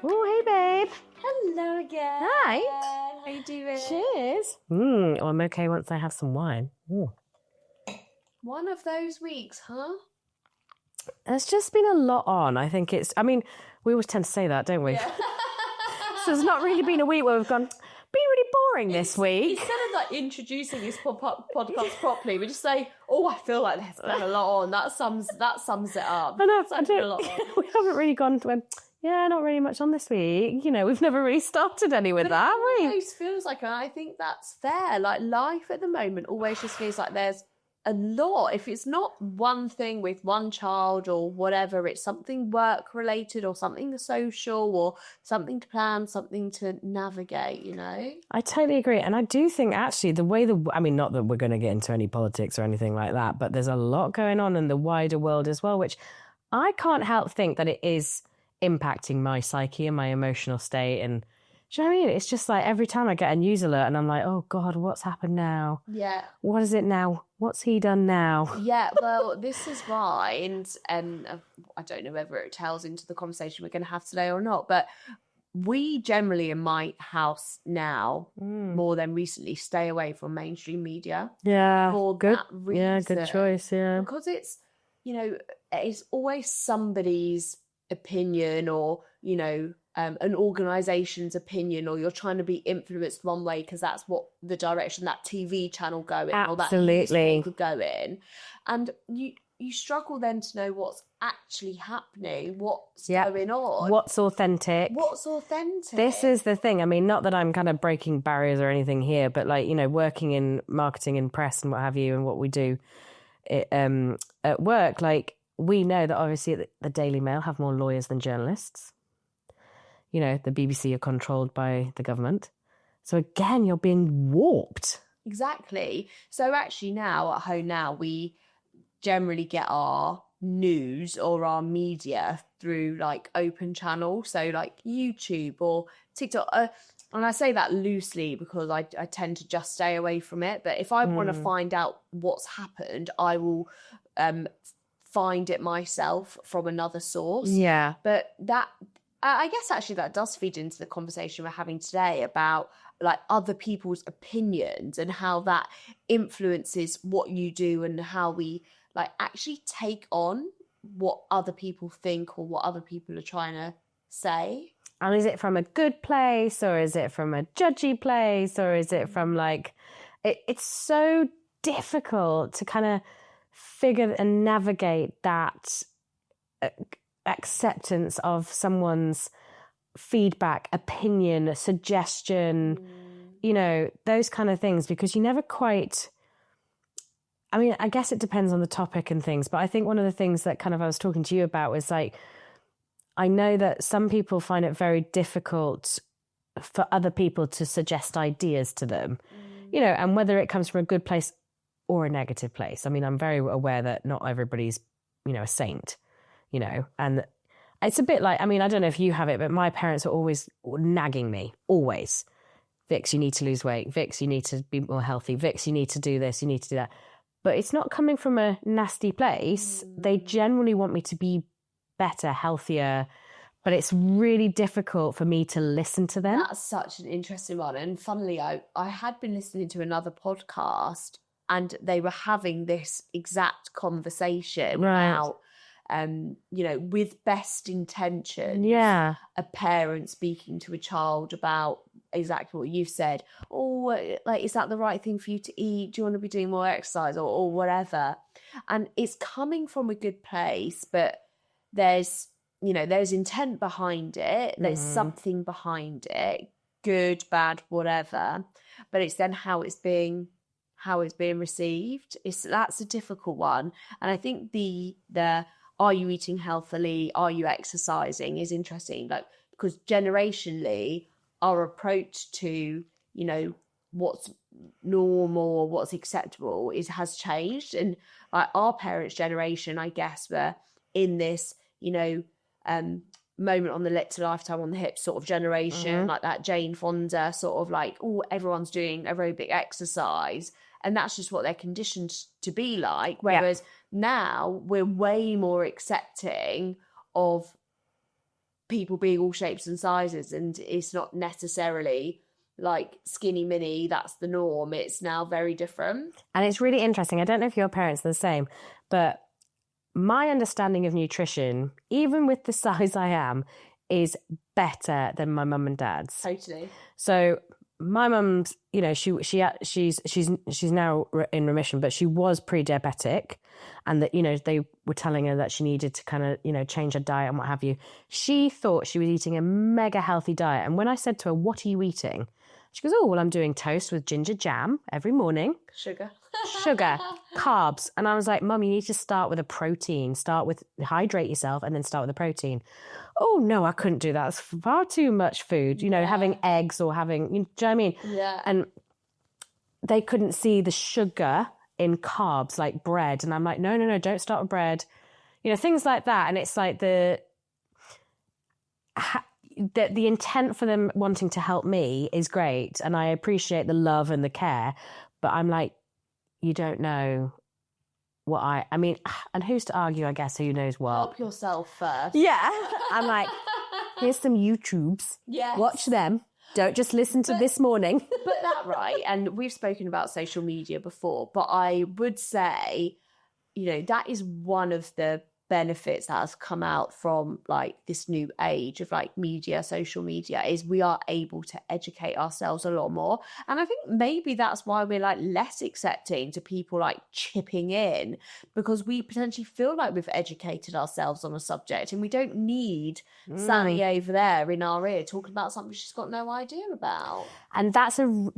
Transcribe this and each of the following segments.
Oh, hey, babe. Hello again. Hi. How you doing? Cheers. I'm okay once I have some wine. Ooh. One of those weeks, huh? There's just been a lot on. I think we always tend to say that, don't we? Yeah. So it's not really been a week where we've gone, been really boring this week. Instead of like introducing this podcast properly, we just say, "Oh, I feel like there's been a lot on." That sums it up. I know. There's been a lot on. We haven't really gone to not really much on this week. You know, we've never really started any with that, have we? It always feels like, and I think that's fair. Like life at the moment always just feels like there's a lot. If it's not one thing with one child or whatever, it's something work related or something social or something to plan, something to navigate, you know? I totally agree. And I do think actually not that we're going to get into any politics or anything like that, but there's a lot going on in the wider world as well, which I can't help think that it is impacting my psyche and my emotional state. And do you know what I mean? It's just like every time I get a news alert and I'm like, oh God, what's happened now? Yeah. What is it now? What's he done now? Yeah, well, this is why, and I don't know whether it tells into the conversation we're going to have today or not, but we generally in my house now, more than recently, stay away from mainstream media. Yeah, for good. That reason. Yeah, good choice. Yeah, because it's it's always somebody's opinion or an organization's opinion, or you're trying to be influenced one way because that's what the direction that TV channel going or that newspaper going, and you struggle then to know what's actually happening, what's going on, what's authentic. This is the thing. I mean, not that I'm kind of breaking barriers or anything here, but working in marketing and press and what have you, and what we do at work, we know that obviously the Daily Mail have more lawyers than journalists. You know, the BBC are controlled by the government. So again, you're being warped. Exactly. So actually now at home we generally get our news or our media through open channels. So YouTube or TikTok. And I say that loosely because I tend to just stay away from it. But if I want to find out what's happened, I will find it myself from another source. Yeah. But I guess actually that does feed into the conversation we're having today about other people's opinions and how that influences what you do and how we actually take on what other people think or what other people are trying to say. And is it from a good place or is it from a judgy place or is it from it's so difficult to kind of figure and navigate that acceptance of someone's feedback, opinion, suggestion, those kind of things, because you never quite... I mean, I guess it depends on the topic and things, but I think one of the things that kind of I was talking to you about was I know that some people find it very difficult for other people to suggest ideas to them, and whether it comes from a good place or a negative place. I mean, I'm very aware that not everybody's, a saint, and it's a bit I mean, I don't know if you have it, but my parents are always nagging me, always. Vix, you need to lose weight. Vix, you need to be more healthy. Vix, you need to do this. You need to do that. But it's not coming from a nasty place. They generally want me to be better, healthier, but it's really difficult for me to listen to them. That's such an interesting one. And funnily, I had been listening to another podcast and they were having this exact conversation about, with best intentions, a parent speaking to a child about exactly what you've said. Oh, is that the right thing for you to eat? Do you want to be doing more exercise or whatever? And it's coming from a good place, but there's intent behind it. There's something behind it, good, bad, whatever. But it's then how it's being received. That's a difficult one. And I think the are you eating healthily? Are you exercising is interesting. Because generationally, our approach to, what's normal or what's acceptable has changed. And our parents' generation, I guess, were in this, moment on the lit to lifetime on the hip sort of generation, like that Jane Fonda sort of everyone's doing aerobic exercise. And that's just what they're conditioned to be like. Whereas now we're way more accepting of people being all shapes and sizes, and it's not necessarily like skinny mini, that's the norm. It's now very different. And it's really interesting. I don't know if your parents are the same, but my understanding of nutrition, even with the size I am, is better than my mum and dad's. Totally. So my mum's, you know, she's now in remission, but she was pre-diabetic, and that, you know, they were telling her that she needed to kind of, you know, change her diet and what have you. She thought she was eating a mega healthy diet. And when I said to her, "What are you eating?" She goes, "Oh, well, I'm doing toast with ginger jam every morning. Sugar, carbs." And I was like, "Mum, you need to start with a protein. Start with, hydrate yourself and then start with a protein." "Oh, no, I couldn't do that. It's far too much food, you know, having eggs or having," you know what I mean? Yeah. And they couldn't see the sugar in carbs like bread. And I'm like, no, don't start with bread. You know, things like that. And it's like the intent for them wanting to help me is great. And I appreciate the love and the care. But I'm like, you don't know what I mean, and who's to argue, I guess, who knows what. Help yourself first. Yeah. I'm like, here's some YouTubes. Yes. Watch them. Don't just listen to This Morning. But that right. And we've spoken about social media before, but I would say, you know, that is one of the benefits that has come out from like this new age of like media, social media, is we are able to educate ourselves a lot more. And I think maybe that's why we're like less accepting to people like chipping in, because we potentially feel like we've educated ourselves on a subject and we don't need Sally over there in our ear talking about something she's got no idea about. And that's a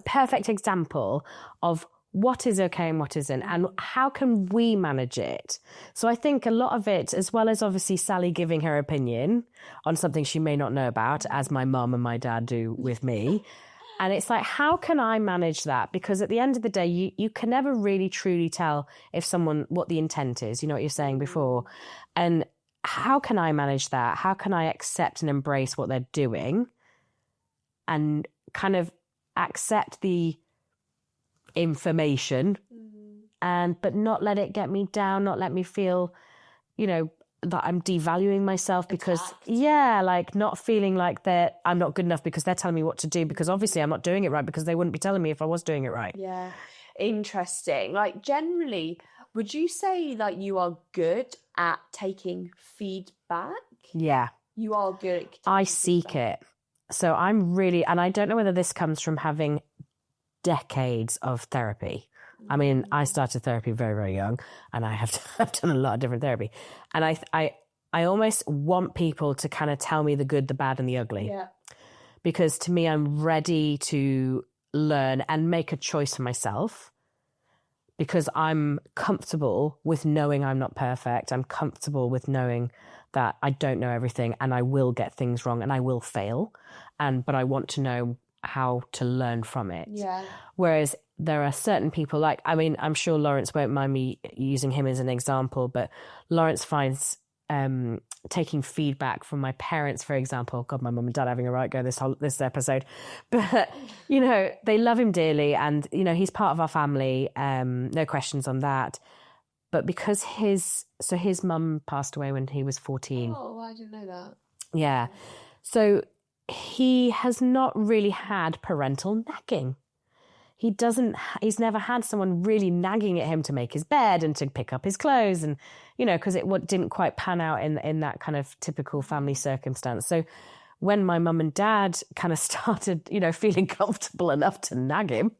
perfect example of what is okay and what isn't, and how can we manage it. So I think a lot of it, as well as obviously Sally giving her opinion on something she may not know about, as my mum and my dad do with me, and it's like, how can I manage that? Because at the end of the day, you can never really truly tell if someone, what the intent is, you know what you're saying before. And how can I manage that? How can I accept and embrace what they're doing and kind of accept the information but not let it get me down, not let me feel, you know, that I'm devaluing myself because like not feeling like that I'm not good enough because they're telling me what to do, because obviously I'm not doing it right, because they wouldn't be telling me if I was doing it right. Yeah. Interesting. Like, generally, would you say like you are good at taking feedback? Yeah. You are good at I seek it. So I'm really, and I don't know whether this comes from having decades of therapy. I mean, I started therapy very, very young, and I've done a lot of different therapy. And I almost want people to kind of tell me the good, the bad, and the ugly. Yeah. Because to me, I'm ready to learn and make a choice for myself, because I'm comfortable with knowing I'm not perfect. I'm comfortable with knowing that I don't know everything, and I will get things wrong and I will fail. But I want to know how to learn from it. Yeah. Whereas there are certain people, like, I mean, I'm sure Lawrence won't mind me using him as an example, but Lawrence finds taking feedback from my parents, for example, God, my mum and dad having a right go this episode, but you know, they love him dearly, and you know, he's part of our family, no questions on that. But because his mum passed away when he was 14. Oh, I didn't know that. Yeah. So he has not really had parental nagging. He's never had someone really nagging at him to make his bed and to pick up his clothes, and, you know, because it didn't quite pan out in that kind of typical family circumstance. So when my mum and dad kind of started, you know, feeling comfortable enough to nag him,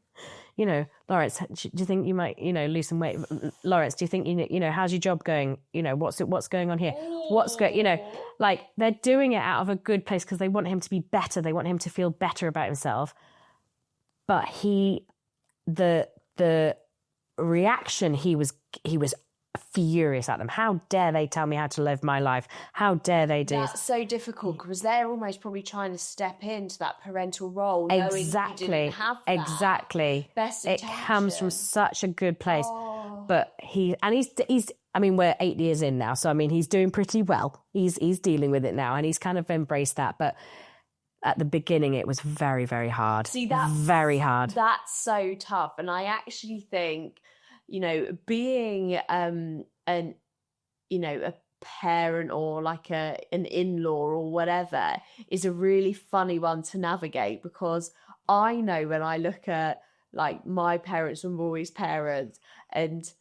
you know, Lawrence, do you think you might, you know, lose some weight? Lawrence, do you think, you know, how's your job going? You know, what's going on here? What's going, you know, like, they're doing it out of a good place because they want him to be better. They want him to feel better about himself. But the reaction, he was furious at them. How dare they tell me how to live my life? How dare they do? That's so difficult, because they're almost probably trying to step into that parental role. Exactly. Knowing you didn't have that. Exactly. Best it intention. comes from such a good place. Oh. But he's I mean, we're 8 years in now, so I mean, he's doing pretty well. He's dealing with it now, and he's kind of embraced that. But at the beginning, it was very, very hard. See, that's very hard. That's so tough. And I actually think, you know, being a parent or like an in-law or whatever is a really funny one to navigate, because I know when I look at like my parents and Rory's parents, and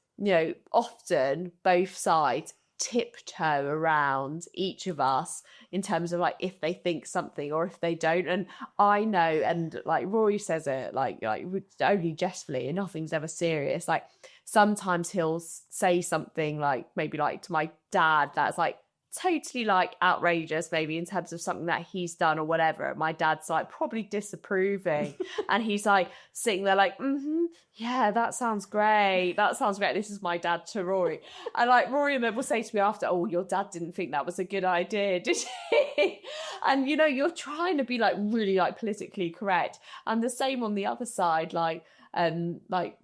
often both sides tiptoe around each of us in terms of like if they think something or if they don't. And I know, and like Rory says it like only jestfully and nothing's ever serious, like sometimes he'll say something like maybe like to my dad that's like totally like outrageous maybe in terms of something that he's done or whatever. My dad's like probably disapproving and he's like sitting there like yeah, that sounds great, this is my dad to Rory. And like Rory will say to me after, oh, your dad didn't think that was a good idea, did he? And you're trying to be like really like politically correct, and the same on the other side, like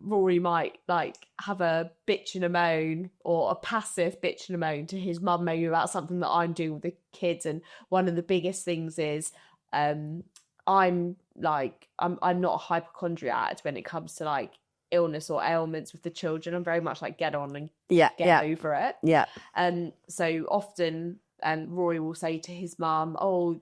Rory might like have a bitch and a moan or a passive bitch and a moan to his mum maybe about something that I'm doing with the kids. And one of the biggest things is I'm not a hypochondriac when it comes to like illness or ailments with the children. I'm very much like get on and get over it. Yeah. And so often Rory will say to his mum, oh,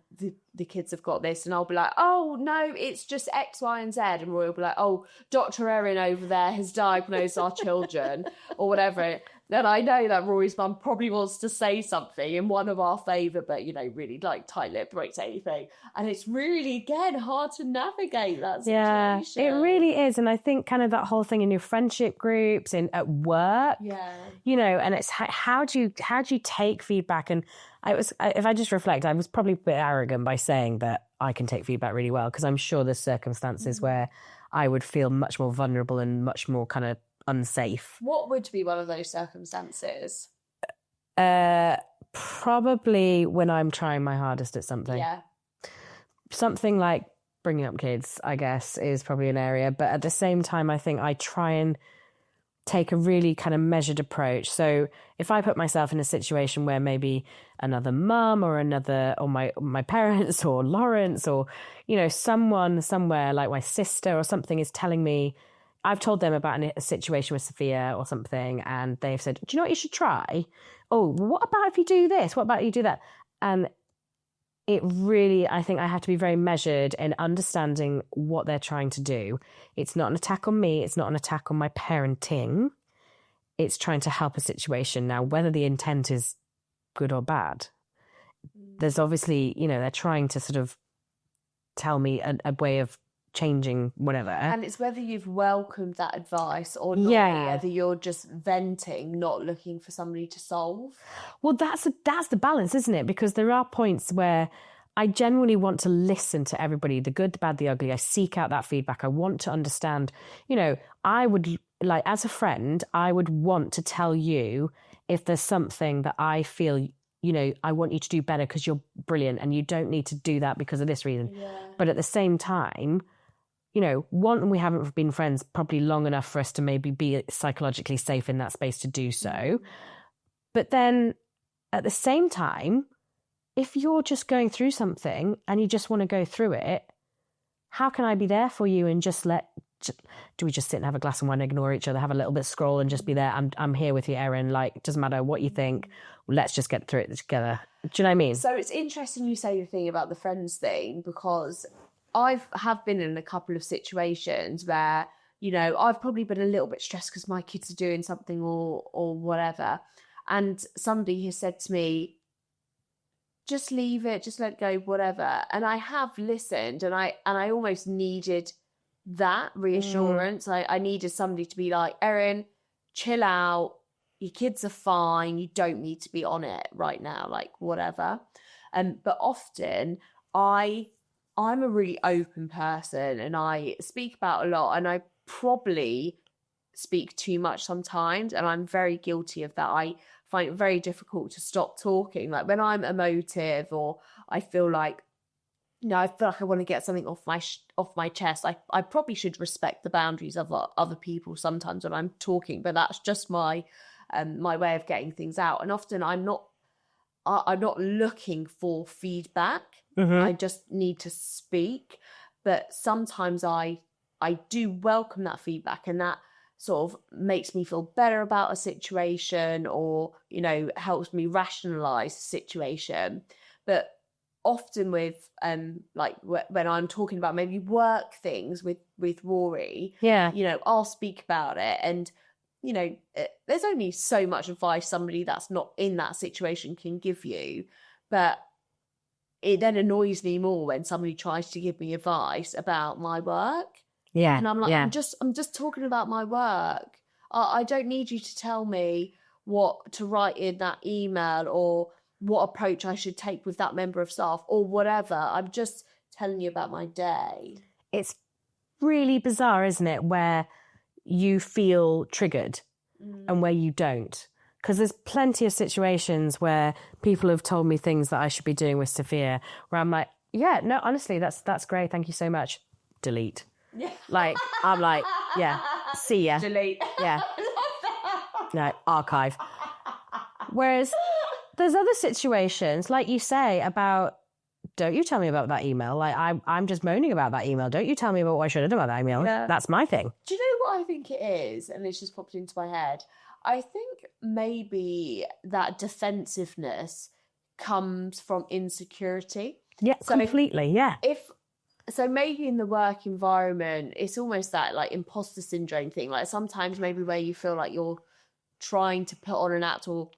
the kids have got this. And I'll be like, oh, no, it's just X, Y, and Z. And Rory will be like, oh, Dr. Erin over there has diagnosed our children or whatever. Then I know that Rory's mum probably wants to say something in one of our favour, but, really like tight-lipped, won't say anything. And it's really, again, hard to navigate that situation. Yeah, it really is. And I think kind of that whole thing in your friendship groups and at work, and it's how do you take feedback? And if I just reflect, I was probably a bit arrogant by saying that I can take feedback really well, because I'm sure there's circumstances where I would feel much more vulnerable and much more kind of unsafe. What would be one of those circumstances? Probably when I'm trying my hardest at something. Yeah. Something like bringing up kids, I guess, is probably an area. But at the same time, I think I try and take a really kind of measured approach. So if I put myself in a situation where maybe another mum or my parents or Lawrence or, someone somewhere like my sister or something is telling me, I've told them about a situation with Sophia or something, and they've said, do you know what you should try? Oh, what about if you do this? What about you do that? And it really, I think I have to be very measured in understanding what they're trying to do. It's not an attack on me. It's not an attack on my parenting. It's trying to help a situation. Now, whether the intent is good or bad, there's obviously, they're trying to sort of tell me a way of changing whatever. And it's whether you've welcomed that advice or not, whether you're just venting, not looking for somebody to solve. Well, that's the balance, isn't it? Because there are points where I genuinely want to listen to everybody, the good, the bad, the ugly. I seek out that feedback. I want to understand, I would, like, as a friend, I would want to tell you if there's something that I feel, I want you to do better because you're brilliant and you don't need to do that because of this reason. Yeah. But at the same time, one, we haven't been friends probably long enough for us to maybe be psychologically safe in that space to do so. But then at the same time, if you're just going through something and you just want to go through it, how can I be there for you and do we just sit and have a glass of wine, ignore each other, have a little bit scroll and just be there? I'm here with you, Erin. Like, doesn't matter what you think. Let's just get through it together. Do you know what I mean? So it's interesting you say the thing about the friends thing, because I have been in a couple of situations where, I've probably been a little bit stressed because my kids are doing something or whatever. And somebody has said to me, just leave it, just let go, whatever. And I have listened, and I almost needed that reassurance. I needed somebody to be like, Erin, chill out. Your kids are fine. You don't need to be on it right now, like whatever. But often I'm a really open person and I speak about a lot, and I probably speak too much sometimes, and I'm very guilty of that. I find it very difficult to stop talking. Like when I'm emotive or I feel like, I feel like I want to get something off my chest, I probably should respect the boundaries of other people sometimes when I'm talking, but that's just my way of getting things out. And often I'm not looking for feedback. I just need to speak. But sometimes I do welcome that feedback, and that sort of makes me feel better about a situation, or, you know, helps me rationalize the situation. But often with like when I'm talking about maybe work things with Rory, you know, I'll speak about it, and, you know, there's only so much advice somebody that's not in that situation can give you, but it then annoys me more when somebody tries to give me advice about my work. Yeah. And I'm like, I'm just talking about my work. I don't need you to tell me what to write in that email, or what approach I should take with that member of staff, or whatever. I'm just telling you about my day. It's really bizarre, isn't it, where you feel triggered and where you don't. Because there's plenty of situations where people have told me things that I should be doing with Sophia, where I'm like, yeah, no, honestly, that's great. Thank you so much. Delete. Yeah. Like, I'm like, yeah, see ya. Delete. Yeah. No, archive. Whereas there's other situations, like you say, about, don't you tell me about that email. Like, I'm just moaning about that email. Don't you tell me about what I should have done about that email. Yeah. That's my thing. Do you know what I think it is? And it's just popped into my head. I think maybe that defensiveness comes from insecurity. Yeah, so completely, yeah. So maybe in the work environment, it's almost that like imposter syndrome thing. Like sometimes maybe where you feel like you're trying to put on an act, or,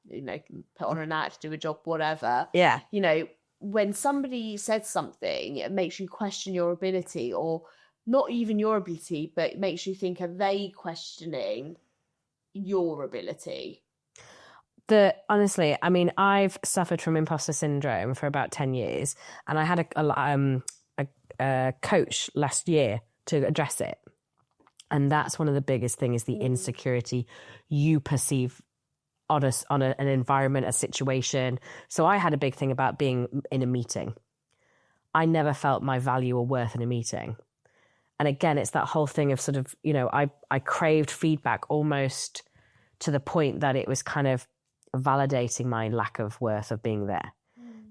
you know, put on an act, do a job, whatever. Yeah. You know, when somebody says something, it makes you question your ability, or not even your ability, but it makes you think, are they questioning your ability? Honestly, I mean, I've suffered from imposter syndrome for about 10 years, and I had a coach last year to address it. And that's one of the biggest things, is the insecurity you perceive on an environment, a situation. So I had a big thing about being in a meeting. I never felt my value or worth in a meeting. And again, it's that whole thing of sort of, you know, I craved feedback almost to the point that it was kind of validating my lack of worth of being there.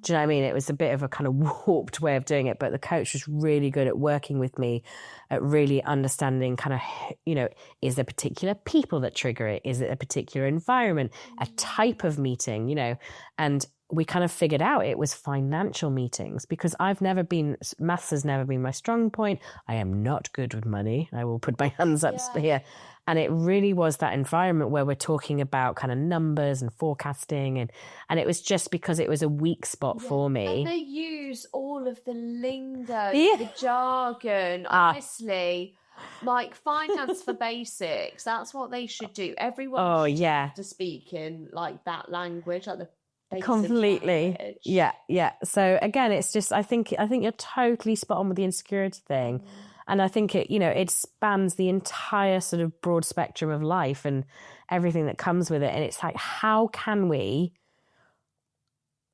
Do you know what I mean? It was a bit of a kind of warped way of doing it, but the coach was really good at working with me, at really understanding kind of, you know, is there particular people that trigger it? Is it a particular environment, a type of meeting, you know? And we kind of figured out it was financial meetings, because maths has never been my strong point. I am not good with money. I will put my hands up here. And it really was that environment where we're talking about kind of numbers and forecasting. And it was just because it was a weak spot for me. And they use all of the lingo, the jargon, honestly. Like finance for basics. That's what they should do. Everyone should have to speak in like that language, like the completely language. Yeah. So again, it's just, I think you're totally spot on with the insecurity thing. And I think it, you know, it spans the entire sort of broad spectrum of life and everything that comes with it. And it's like, how can we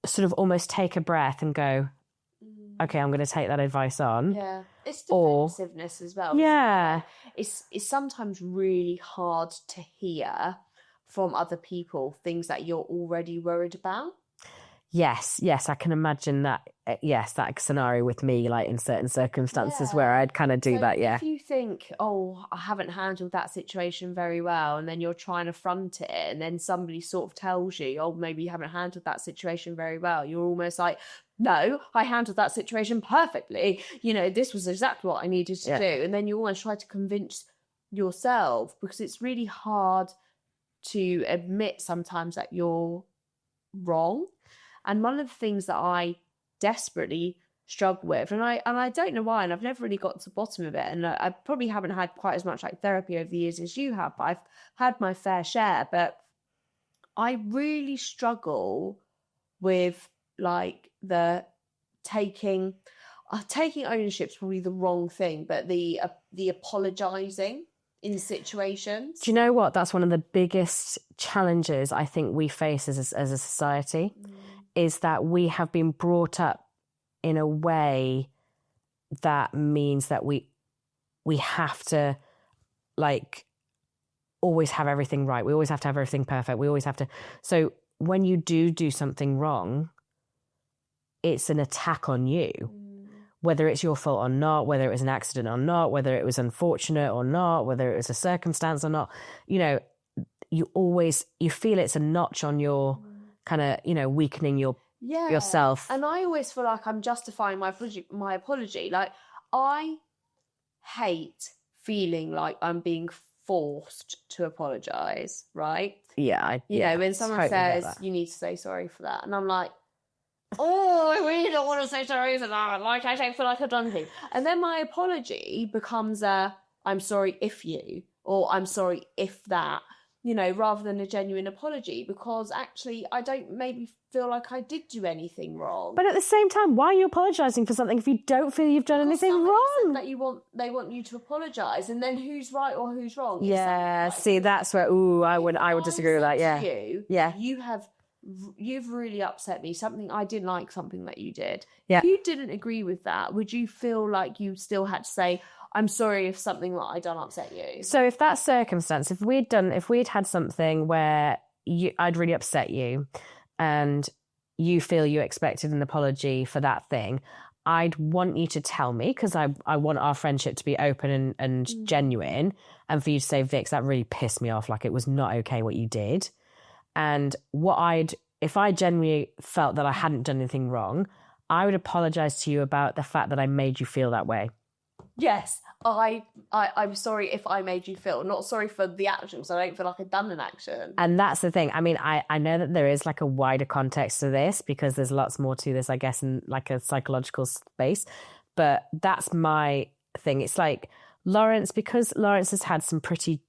sort of almost take a breath and go, okay, I'm going to take that advice on. Yeah. It's defensiveness as well. Yeah. It's sometimes really hard to hear from other people things that you're already worried about. Yes, I can imagine that. Yes, that scenario with me, like in certain circumstances where I'd kind of do that. Yeah. If you think, oh, I haven't handled that situation very well, and then you're trying to front it, and then somebody sort of tells you, oh, maybe you haven't handled that situation very well, you're almost like, no, I handled that situation perfectly. You know, this was exactly what I needed to do. And then you almost try to convince yourself, because it's really hard to admit sometimes that you're wrong. And one of the things that I desperately struggle with, and I don't know why, and I've never really got to the bottom of it, and I probably haven't had quite as much like therapy over the years as you have, but I've had my fair share. But I really struggle with like the taking ownership is probably the wrong thing, but the apologising in situations. Do you know what? That's one of the biggest challenges I think we face as a society, is that we have been brought up in a way that means that we have to like always have everything right. We always have to have everything perfect. We always have to. So when you do something wrong, it's an attack on you. whether it's your fault or not, whether it was an accident or not, whether it was unfortunate or not, whether it was a circumstance or not, you know, you feel it's a notch on your kind of, you know, weakening yourself. And I always feel like I'm justifying my apology. Like, I hate feeling like I'm being forced to apologize, right? Yeah. You know, when someone totally says, you need to say sorry for that. And I'm like, oh, I really don't want to say sorry for that. Like, I don't feel like I've done anything. And then my apology becomes I'm sorry if you, or I'm sorry if that, you know, rather than a genuine apology, because actually I don't maybe feel like I did do anything wrong. But at the same time, why are you apologising for something if you don't feel you've done anything wrong? That they want you to apologise, and then who's right or who's wrong? Yeah, see, that's where I would disagree with that. Yeah, you've really upset me. Something I didn't like, something that you did. Yeah. If you didn't agree with that, would you feel like you still had to say, I'm sorry if something that I done upset you? So if that circumstance, if we'd had something where I'd really upset you and you feel you expected an apology for that thing, I'd want you to tell me, because I want our friendship to be open and genuine, and for you to say, Vix, that really pissed me off. Like, it was not okay what you did. And if I genuinely felt that I hadn't done anything wrong, I would apologize to you about the fact that I made you feel that way. Yes, I'm sorry if I made you feel, not sorry for the action, because I don't feel like I've done an action. And that's the thing. I mean, I know that there is like a wider context to this, because there's lots more to this, I guess, in like a psychological space. But that's my thing. It's like because Lawrence has had some pretty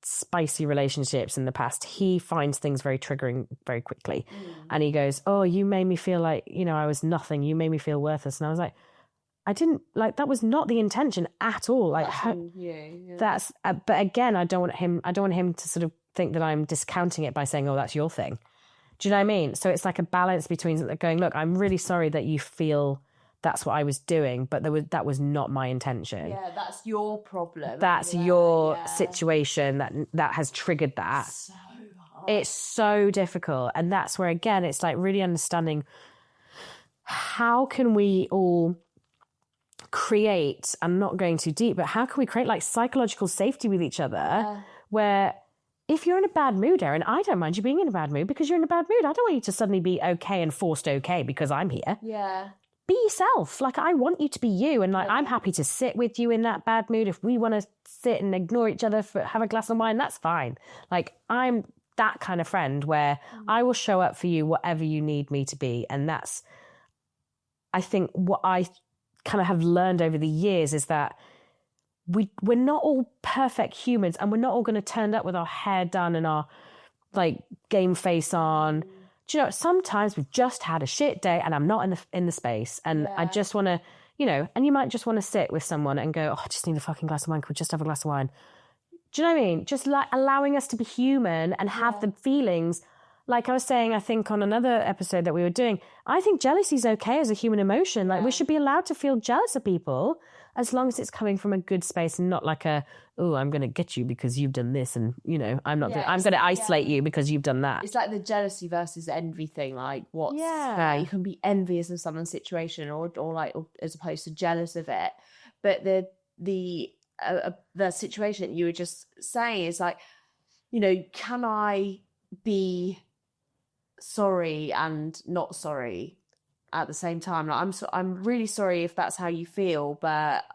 spicy relationships in the past, he finds things very triggering very quickly. And he goes, oh, you made me feel like, you know, I was nothing. You made me feel worthless. And I was like, I didn't, like, that was not the intention at all. Like, that's but again, I don't want him to sort of think that I'm discounting it by saying, oh, that's your thing. Do you know what I mean? So it's like a balance between going, look, I'm really sorry that you feel that's what I was doing, but that was not my intention. Yeah, that's your problem. That's your situation that has triggered that. So hard. It's so difficult. And that's where, again, it's like really understanding how can we all create, I'm not going too deep, but how can we create like psychological safety with each other where if you're in a bad mood, Erin, I don't mind you being in a bad mood because you're in a bad mood. I don't want you to suddenly be okay and forced okay because I'm here. Yeah. Be yourself. Like, I want you to be you. And like, I'm happy to sit with you in that bad mood. If we want to sit and ignore each other have a glass of wine, that's fine. Like, I'm that kind of friend where I will show up for you whatever you need me to be. And that's, I think, what I kind of have learned over the years is that we're not all perfect humans, and we're not all going to turn up with our hair done and our like game face on. Do you know, sometimes we've just had a shit day and I'm not in the space, and I just want to, you know, and you might just want to sit with someone and go, oh, I just need a fucking glass of wine. Could we just have a glass of wine? Do you know what I mean? Just like allowing us to be human and have the feelings. Like I was saying, I think on another episode that we were doing, I think jealousy is okay as a human emotion. Like, we should be allowed to feel jealous of people as long as it's coming from a good space and not like oh, I'm going to get you because you've done this, and, you know, I'm going to isolate you because you've done that. It's like the jealousy versus envy thing. Like, you can be envious of someone's situation or as opposed to jealous of it. But the situation that you were just saying is like, you know, can I be sorry and not sorry at the same time? Like, I'm really sorry if that's how you feel, but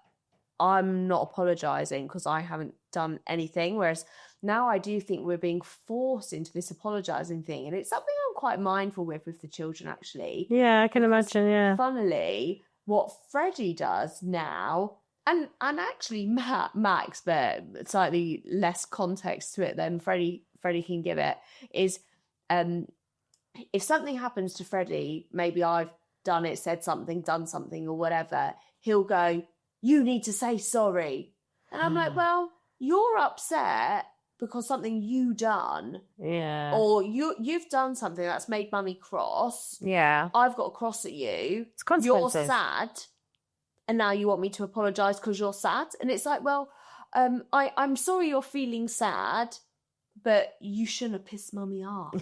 I'm not apologizing because I haven't done anything. Whereas now I do think we're being forced into this apologizing thing, and it's something I'm quite mindful with the children, actually. Yeah, I can imagine. Yeah. Funnily, what Freddie does now, and actually Max, but slightly less context to it than Freddie can give it, is if something happens to Freddie, maybe I've done it, said something, done something or whatever, he'll go, you need to say sorry. And I'm like, well, you're upset because something you done. Yeah. Or you've done something that's made mummy cross. Yeah. I've got cross at you. It's consequences. You're sad. And now you want me to apologise because you're sad. And it's like, well, I'm sorry you're feeling sad, but you shouldn't have pissed mummy off.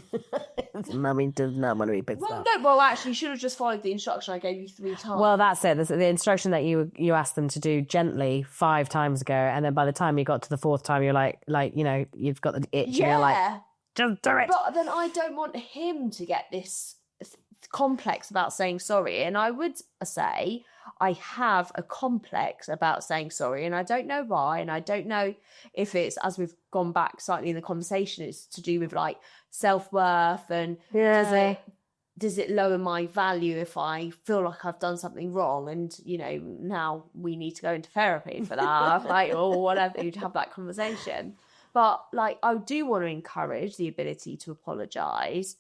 Mummy does not want to be pissed off. Well, actually, you should have just followed the instruction I gave you 3 times. Well, that's it. The instruction that you asked them to do gently 5 times ago, and then by the time you got to the 4th time, you're like you've got the itch, and you're like, just do it. But then I don't want him to get this complex about saying sorry, and I would say I have a complex about saying sorry, and I don't know why, and I don't know if it's, as we've gone back slightly in the conversation, it's to do with like self-worth, and does it lower my value if I feel like I've done something wrong, and now we need to go into therapy for that, like, or whatever, you'd have that conversation. But like, I do want to encourage the ability to apologise.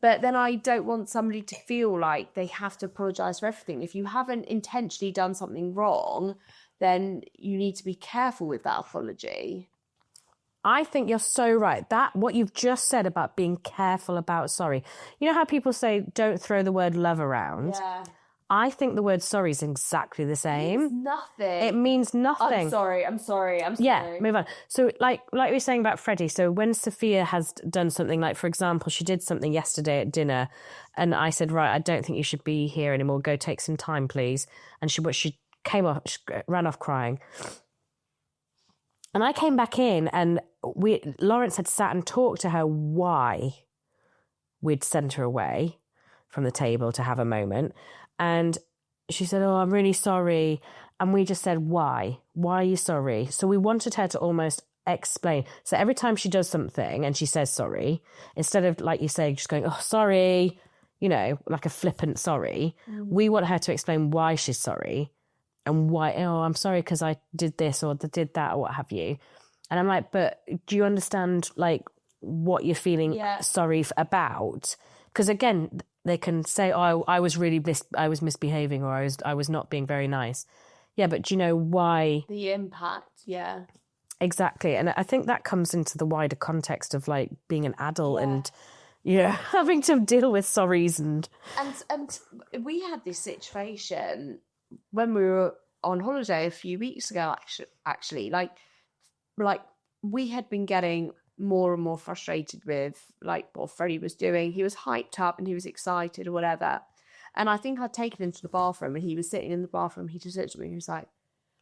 But then I don't want somebody to feel like they have to apologise for everything. If you haven't intentionally done something wrong, then you need to be careful with that apology. I think you're so right. That what you've just said about being careful about sorry. You know how people say don't throw the word love around? Yeah. I think the word sorry is exactly the same. It means nothing. It means nothing. I'm sorry. Yeah, move on. So like we were saying about Freddie, so when Sophia has done something, like for example, she did something yesterday at dinner and I said, right, I don't think you should be here anymore. Go take some time, please. And she came off, she ran off crying. And I came back in and Lawrence had sat and talked to her why we'd sent her away from the table to have a moment. And she said, oh, I'm really sorry. And we just said, why? Why are you sorry? So we wanted her to almost explain. So every time she does something and she says sorry, instead of, like you say, just going, oh, sorry, like a flippant sorry, we want her to explain why she's sorry and why, oh, I'm sorry because I did this or did that or what have you. And I'm like, but do you understand, like, what you're feeling sorry about? Because again, they can say, oh, I was misbehaving, or I was not being very nice. Yeah, but do you know why? The impact, yeah. Exactly. And I think that comes into the wider context of like being an adult and having to deal with sorries and we had this situation when we were on holiday a few weeks ago, actually. Like we had been getting more and more frustrated with like what Freddie was doing. He was hyped up and he was excited or whatever. And I think I'd taken him to the bathroom and he was sitting in the bathroom. He just looked at me and he was like,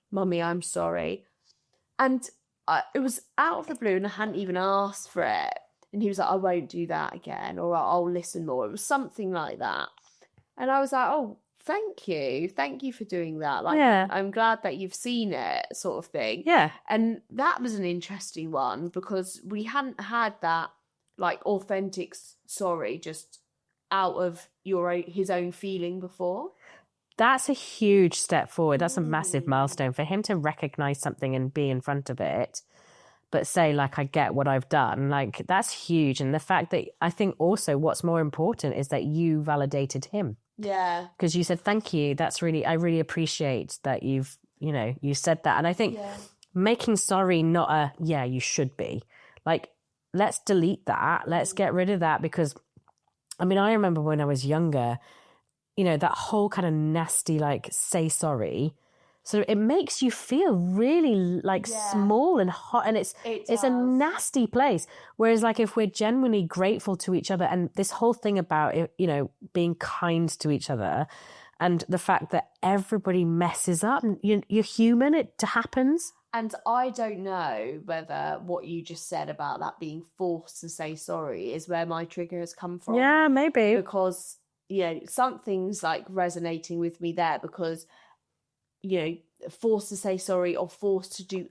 Mummy, I'm sorry. And it was out of the blue and I hadn't even asked for it. And he was like, I won't do that again, or I'll listen more. It was something like that. And I was like, oh, thank you. Thank you for doing that. Like, I'm glad that you've seen it, sort of thing. Yeah. And that was an interesting one because we hadn't had that, like, authentic sorry just out of his own feeling before. That's a huge step forward. That's a massive milestone for him to recognise something and be in front of it, but say, like, I get what I've done. Like, that's huge. And the fact that I think also what's more important is that you validated him. Yeah. Because you said, thank you. I really appreciate that you said that. And I think making sorry not a, you should be. Like, let's delete that. Let's get rid of that because, I mean, I remember when I was younger, that whole kind of nasty, like, say sorry. So it makes you feel really like small and hot, and it's a nasty place. Whereas like if we're genuinely grateful to each other, and this whole thing about being kind to each other, and the fact that everybody messes up, you're human, it happens. And I don't know whether what you just said about that being forced to say sorry is where my trigger has come from. Yeah, maybe because something's like resonating with me there because. Forced to say sorry or forced to do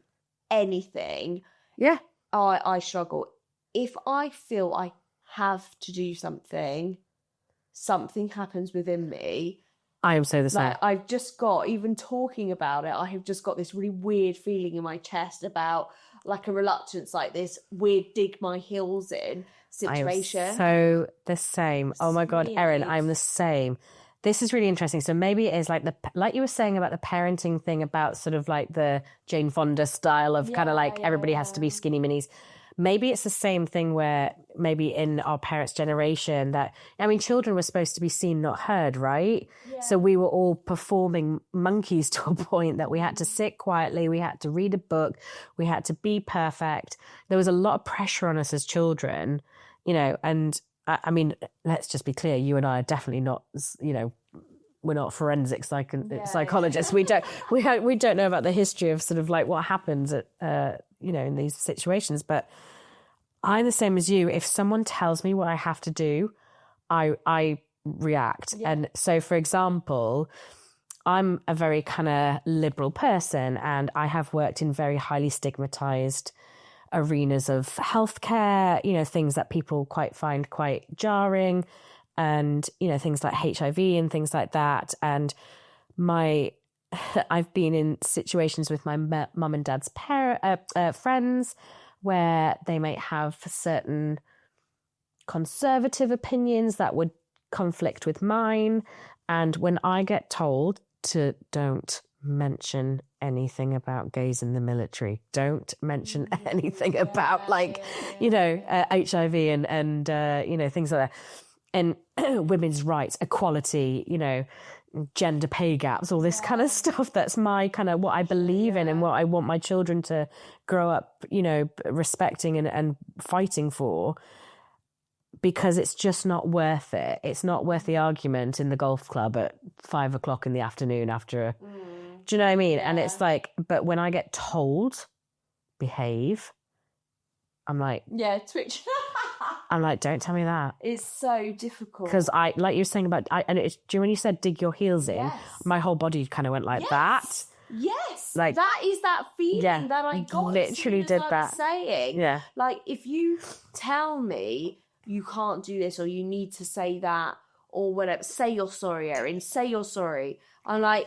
anything. Yeah. I struggle. If I feel I have to do something happens within me. I am so the same. Like, I've just got, even talking about it, I have just got this really weird feeling in my chest about like a reluctance, like this weird dig my heels in situation. I am so the same. Oh my God, Erin, I'm the same. This is really interesting. So maybe it is like you were saying about the parenting thing about sort of like the Jane Fonda style of kind of like everybody has to be skinny minis. maybe it's the same thing where maybe in our parents' generation that, I mean, children were supposed to be seen, not heard, right? Yeah. So we were all performing monkeys to a point that we had to sit quietly, we had to read a book, we had to be perfect. There was a lot of pressure on us as children, you know, and I mean, let's just be clear, you and I are definitely not, you know, we're not forensic psychologists. Yeah. We don't know about the history of sort of like what happens at, you know, in these situations. But I'm the same as you. If someone tells me what I have to do, I react. Yeah. And so, for example, I'm a very kind of liberal person, and I have worked in very highly stigmatized arenas of healthcare, you know, things that people find quite jarring, and, you know, things like HIV and things like that. And I've been in situations with my mum and dad's friends where they might have certain conservative opinions that would conflict with mine. And when I get told to don't mention anything about gays in the military, don't mention anything about you know, HIV and you know, things like that, and women's rights, equality, you know, gender pay gaps, all this kind of stuff. That's my kind of what I believe in and what I want my children to grow up, you know, respecting and fighting for, because it's just not worth it. It's not worth the argument in the golf club at 5 o'clock in the afternoon after do you know what I mean? Yeah. And it's like, but when I get told behave, I'm like, twitch. I'm like, don't tell me that. It's so difficult. Because I, like you were saying about, do you know when you said dig your heels in, my whole body kind of went like that. Yes. Like, that is that feeling that I got. Literally did that. Saying. Yeah. Like, if you tell me you can't do this or you need to say that or whatever, say you're sorry, Erin, say you're sorry. I'm like,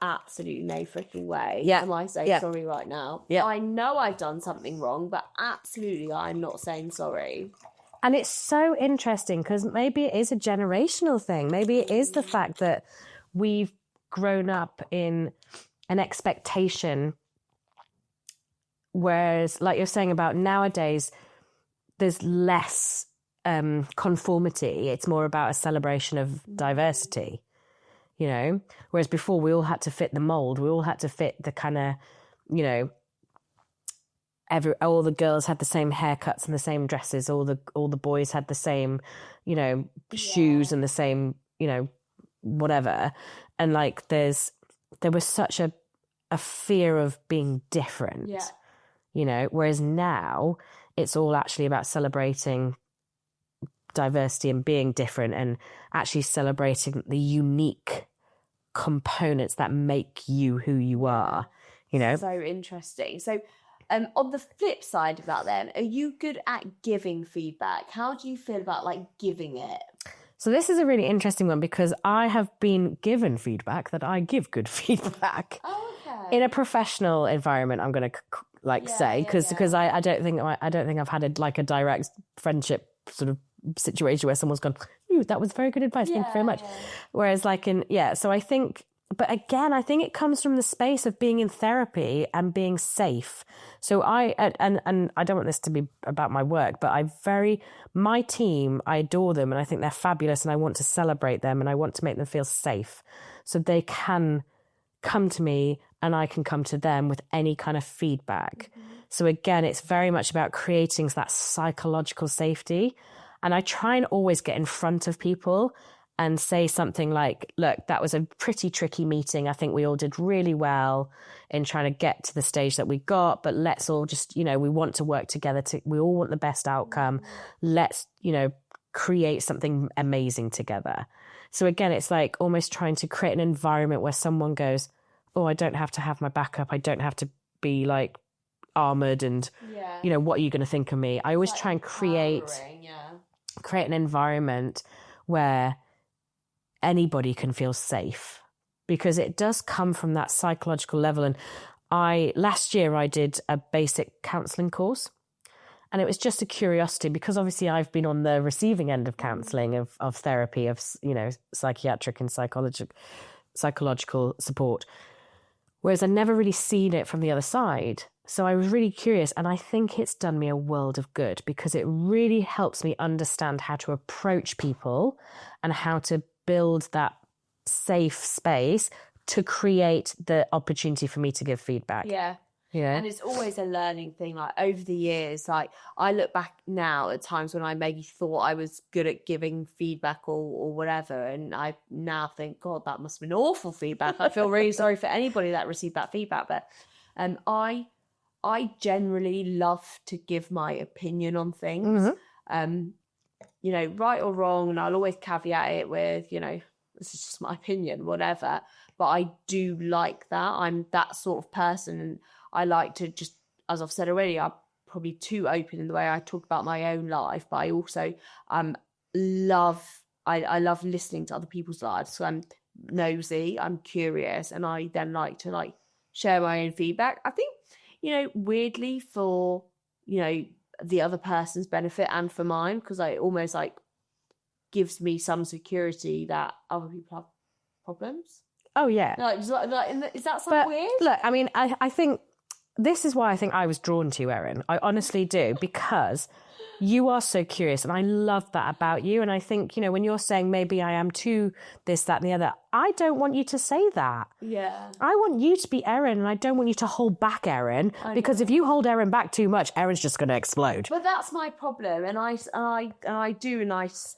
absolutely no freaking way am I saying sorry right now. I know I've done something wrong, but absolutely I'm not saying sorry. And it's so interesting because maybe it is a generational thing. Maybe it is the fact that we've grown up in an expectation, whereas, like you're saying about nowadays, there's less conformity. It's more about a celebration of diversity. You know, whereas before we all had to fit the mold. We all had to fit the kind of, you know, all the girls had the same haircuts and the same dresses. All the boys had the same, you know, shoes and the same, you know, whatever. And like there was such a fear of being different. Yeah. You know, whereas now it's all actually about celebrating diversity and being different and actually celebrating the unique components that make you who you are, you know. So interesting. So on the flip side of that then, are you good at giving feedback? How do you feel about like giving it? So this is a really interesting one because I have been given feedback that I give good feedback. Oh, okay. In a professional environment, I'm going to say, because I don't think I've had a direct friendship sort of situation where someone's gone, ooh, that was very good advice, thank you very much. Whereas like so I think, but again, I think it comes from the space of being in therapy and being safe. So and I don't want this to be about my work, but my team, I adore them and I think they're fabulous and I want to celebrate them and I want to make them feel safe so they can come to me and I can come to them with any kind of feedback. Mm-hmm. So again, it's very much about creating that psychological safety. And I try and always get in front of people and say something like, look, that was a pretty tricky meeting. I think we all did really well in trying to get to the stage that we got, but let's all just, you know, we want to work together. We all want the best outcome. Let's, you know, create something amazing together. So again, it's like almost trying to create an environment where someone goes, oh, I don't have to have my backup. I don't have to be like armored and, you know, what are you going to think of me? I always try and create an environment where anybody can feel safe, because it does come from that psychological level. And last year I did a basic counselling course, and it was just a curiosity because obviously I've been on the receiving end of counselling, of therapy, of, you know, psychiatric and psychological support, whereas I'd never really seen it from the other side. So I was really curious, and I think it's done me a world of good because it really helps me understand how to approach people and how to build that safe space to create the opportunity for me to give feedback. Yeah. Yeah. And it's always a learning thing. Like over the years, like I look back now at times when I maybe thought I was good at giving feedback or whatever. And I now think, God, that must have been awful feedback. I feel really sorry for anybody that received that feedback. But I generally love to give my opinion on things, you know, right or wrong. And I'll always caveat it with, you know, this is just my opinion, whatever. But I do like that. I'm that sort of person. And I like to just, as I've said already, I'm probably too open in the way I talk about my own life. But I also love listening to other people's lives. So I'm nosy, I'm curious, and I then like to like share my own feedback. I think, you know, weirdly for, you know, the other person's benefit and for mine, because I almost like gives me some security that other people have problems. Oh, yeah. Like, is that something weird? Look, I mean, I think this is why I think I was drawn to you, Erin. I honestly do, because you are so curious, and I love that about you. And I think, you know, when you're saying maybe I am too this, that, and the other, I don't want you to say that. Yeah. I want you to be Erin, and I don't want you to hold back Erin, because if you hold Erin back too much, Erin's just going to explode. But that's my problem, and I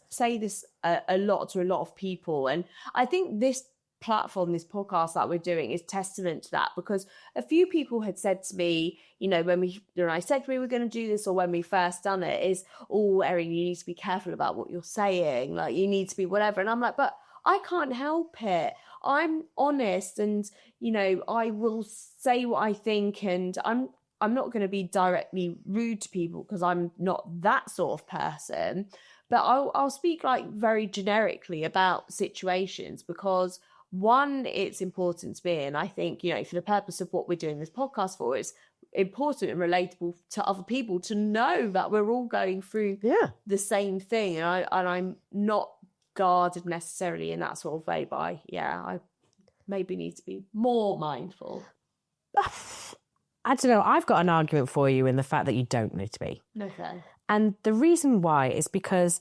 say this a lot to a lot of people, and I think this platform, this podcast that we're doing is testament to that, because a few people had said to me, you know, when I said we were going to do this, or when we first done it, is, oh, Erin, you need to be careful about what you're saying, like you need to be whatever. And I'm like, but I can't help it. I'm honest, and you know, I will say what I think, and I'm not going to be directly rude to people because I'm not that sort of person. But I'll speak like very generically about situations, because one, it's important to me, and I think, you know, for the purpose of what we're doing this podcast for, it's important and relatable to other people to know that we're all going through the same thing, and I'm not guarded necessarily in that sort of way, but I maybe need to be more mindful. I don't know, I've got an argument for you in the fact that you don't need to be. Okay. And the reason why is because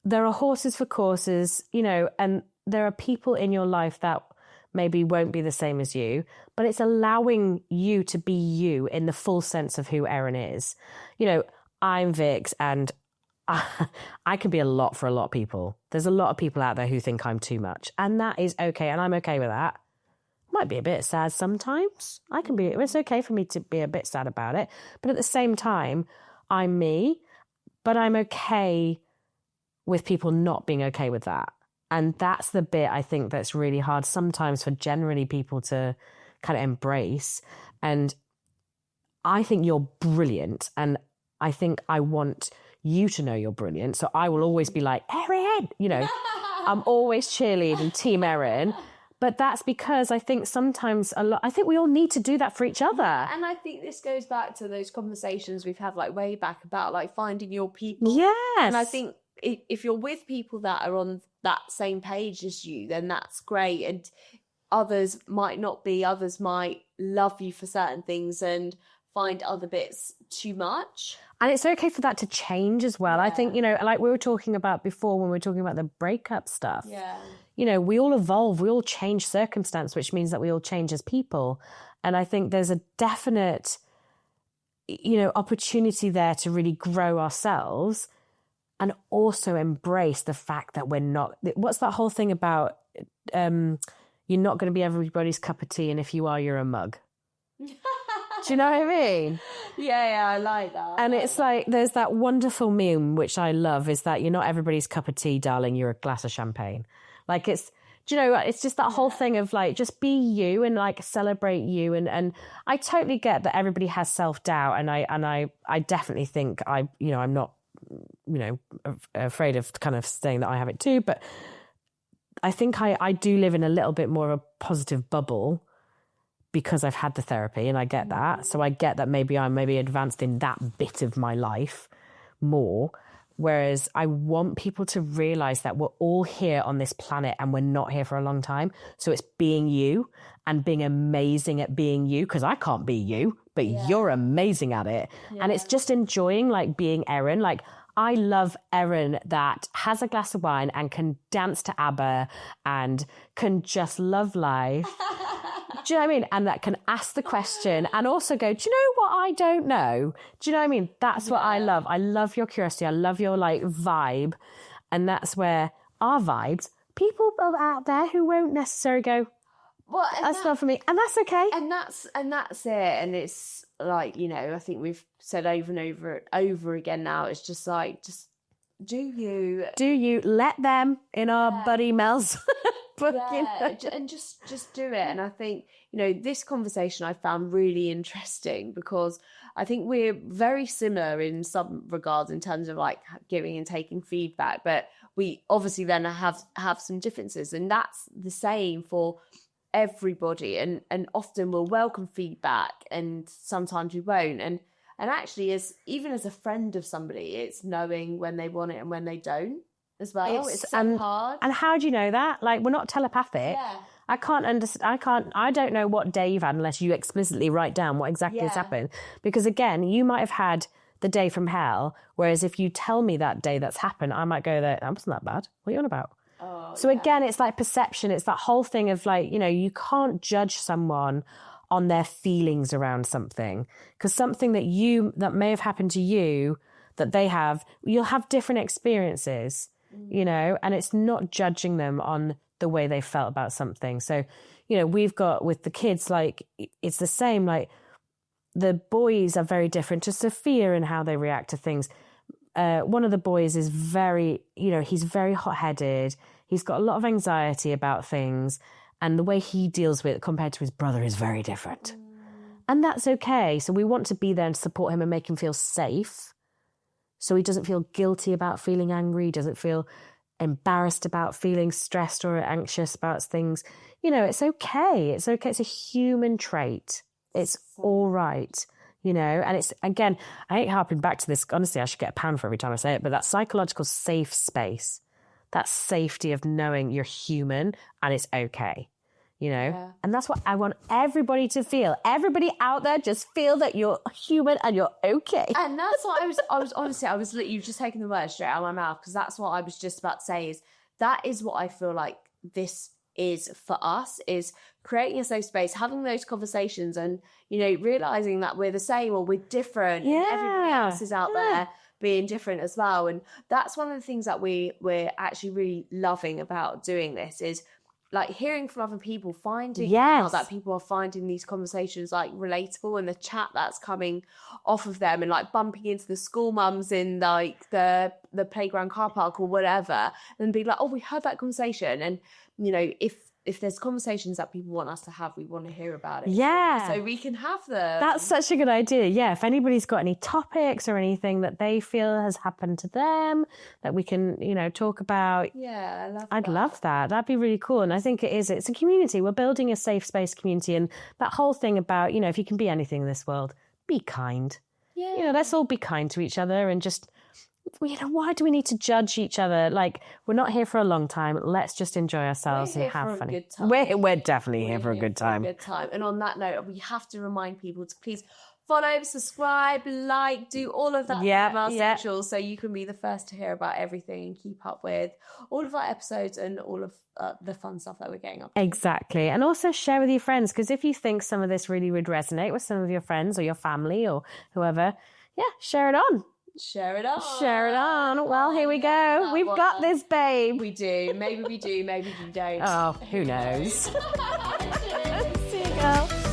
there are horses for courses, you know, and there are people in your life that maybe won't be the same as you, but it's allowing you to be you in the full sense of who Erin is. You know, I'm Vix, and I can be a lot for a lot of people. There's a lot of people out there who think I'm too much, and that is okay, and I'm okay with that. Might be a bit sad sometimes. It's okay for me to be a bit sad about it, but at the same time, I'm me, but I'm okay with people not being okay with that. And that's the bit I think that's really hard sometimes for generally people to kind of embrace. And I think you're brilliant, and I think I want you to know you're brilliant. So I will always be like, Erin, you know, I'm always cheerleading Team Erin. But that's because I think sometimes I think we all need to do that for each other. And I think this goes back to those conversations we've had like way back about like finding your people. Yes. And I think if you're with people that are on that same page as you, then that's great. And others might not be, others might love you for certain things and find other bits too much. And it's okay for that to change as well. Yeah. I think, you know, like we were talking about before when we were talking about the breakup stuff. Yeah. You know, we all evolve, we all change circumstance, which means that we all change as people. And I think there's a definite, you know, opportunity there to really grow ourselves and also embrace the fact that we're not, what's that whole thing about, you're not going to be everybody's cup of tea, and if you are, you're a mug. Do you know what I mean? Yeah, I like that. And it's like, there's that wonderful meme, which I love, is that you're not everybody's cup of tea, darling, you're a glass of champagne. Like it's, do you know, it's just that whole thing of like, just be you and like celebrate you. And I totally get that everybody has self-doubt. And I definitely think I'm not, you know, afraid of kind of saying that I have it too. But I think I do live in a little bit more of a positive bubble because I've had the therapy, and I get that. So I get that maybe I'm advanced in that bit of my life more. Whereas I want people to realize that we're all here on this planet and we're not here for a long time. So it's being you and being amazing at being you, because I can't be you, but you're amazing at it. Yeah. And it's just enjoying like being Erin. Like, I love Erin that has a glass of wine and can dance to ABBA and can just love life. Do you know what I mean? And that can ask the question and also go, do you know what I don't know? Do you know what I mean? That's what I love. I love your curiosity. I love your like vibe. And that's where our vibes, people out there who won't necessarily go, well, that's not for me. And that's okay. And that's it. And it's like, you know, I think we've said over and over again now, it's just like, just do you let them in our buddy Mel's book, and just do it. And I think, you know, this conversation I found really interesting because I think we're very similar in some regards in terms of like giving and taking feedback, but we obviously then have some differences, and that's the same for everybody. And often we'll welcome feedback and sometimes we won't. And actually, even as a friend of somebody, it's knowing when they want it and when they don't as well. It's so hard. And how do you know that? Like, we're not telepathic. Yeah. I don't know what day you've had unless you explicitly write down what exactly has happened. Because again, you might have had the day from hell, whereas if you tell me that day that's happened, I might go, that wasn't that bad. What are you on about? So again, it's like perception. It's that whole thing of like, you know, you can't judge someone on their feelings around something, because something that may have happened to you that they have, you'll have different experiences, you know, and it's not judging them on the way they felt about something. So, you know, we've got with the kids, like, it's the same, like the boys are very different to Sophia in how they react to things. One of the boys is very, you know, he's very hot-headed. He's got a lot of anxiety about things. And the way he deals with it compared to his brother is very different. And that's okay. So we want to be there and support him and make him feel safe. So he doesn't feel guilty about feeling angry, doesn't feel embarrassed about feeling stressed or anxious about things. You know, it's okay. It's okay. It's a human trait. It's all right. You know, and it's, again, I hate harping back to this. Honestly, I should get a pound for every time I say it, but that psychological safe space, that safety of knowing you're human and it's okay, you know? And that's what I want everybody to feel. Everybody out there, just feel that you're human and you're okay. And that's what I was honestly, you've just taken the words straight out of my mouth, because that's what I was just about to say, is that is what I feel like this is for us, is creating a safe space, having those conversations and, you know, realizing that we're the same or we're different. And everybody else is out there being different as well. And that's one of the things that we're actually really loving about doing this, is like hearing from other people, finding out that people are finding these conversations like relatable, and the chat that's coming off of them, and like bumping into the school mums in like the playground car park or whatever, and be like, oh, we heard that conversation. And, you know, if there's conversations that people want us to have, we want to hear about it. Yeah. So we can have them. That's such a good idea. Yeah. If anybody's got any topics or anything that they feel has happened to them that we can, you know, talk about. Yeah, I'd love that. That'd be really cool. And I think it's a community. We're building a safe space community. And that whole thing about, you know, if you can be anything in this world, be kind. Yeah. You know, let's all be kind to each other and just, you know, why do we need to judge each other? Like, we're not here for a long time. Let's just enjoy ourselves and have fun. We're definitely here for a good time. And on that note, we have to remind people to please follow, subscribe, like, do all of that on our socials, so you can be the first to hear about everything and keep up with all of our episodes and all of the fun stuff that we're getting up to. Exactly. And also share with your friends, because if you think some of this really would resonate with some of your friends or your family or whoever, share it on. Share it on. Share it on. Well, here we go. We've got this, babe. We do. Maybe we do. Maybe we don't. Oh, who knows? See you, girl.